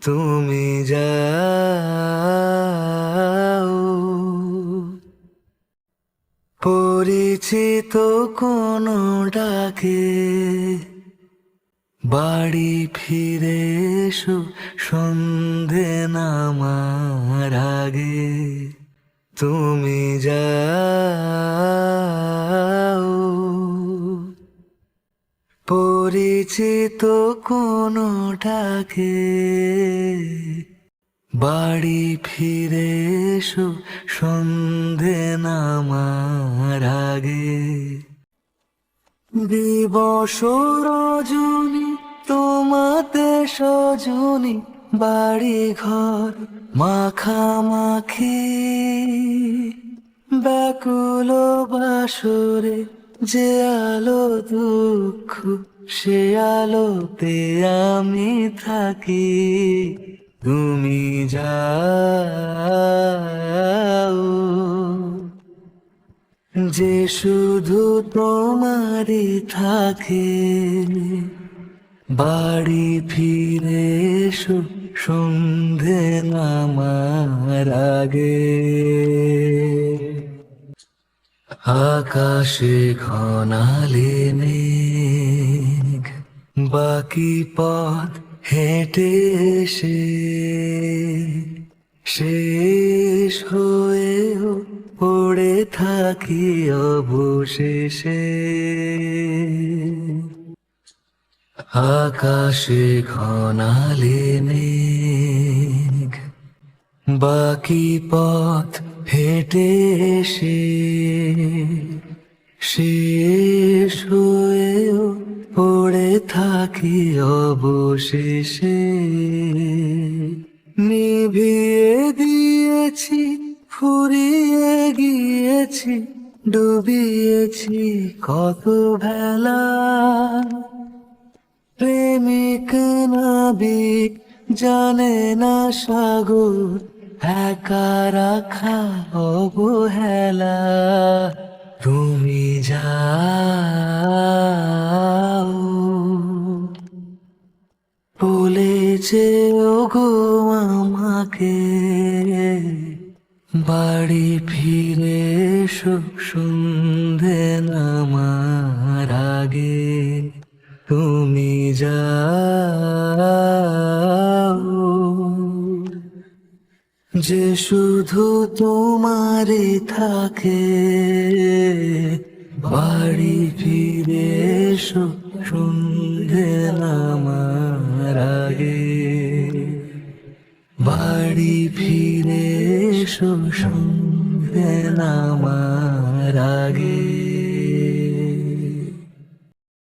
তুমি যাও। পরিচিত কোনো ডাকে বাড়ি ফিরে এসো সন্ধে নামার আগে। তুমি যাও। পরিচিত কোনো ডাকে বাড়ি ফিরে এসো সন্ধে নামার আগে। দিবস রজনী তোমাতে সজনী বাড়ি ঘর মাখামাখি। ব্যাকুল বাসরে যে আলো দুঃখ সে আলোতে আমি থাকি। তুমি যাও যে শুধু তোমারই থাকে। বাড়ি ফিরে এসো সন্ধে নামার আগে। আকাশে ঘনালে মেঘ বাকি পথ হেঁটে এসে শেষ হয়েও পড়ে থাকি অবশেষে। আকাশে ঘনালে মেঘ বাকি পথ হেঁটে এসে শেষ হয়েও পড়ে থাকি অবশেষে। নিভিয়ে দিয়েছি ফুরিয়ে গিয়েছি ডুবিয়েছি কত ভেলা। প্রেমিক নাবিক জানে না সাগর একা রাখা অবহেলা। তুমি যাও বলেছে ওগো আমাকে। বাড়ি ফিরে এসো সন্ধে নামার আগে। তুমি যাও যে শুধু তোমারই থাকে। বাড়ি ফিরে এসো সন্ধে নামার আগে। বাড়ি ফিরে এসো সন্ধে নামার আগে।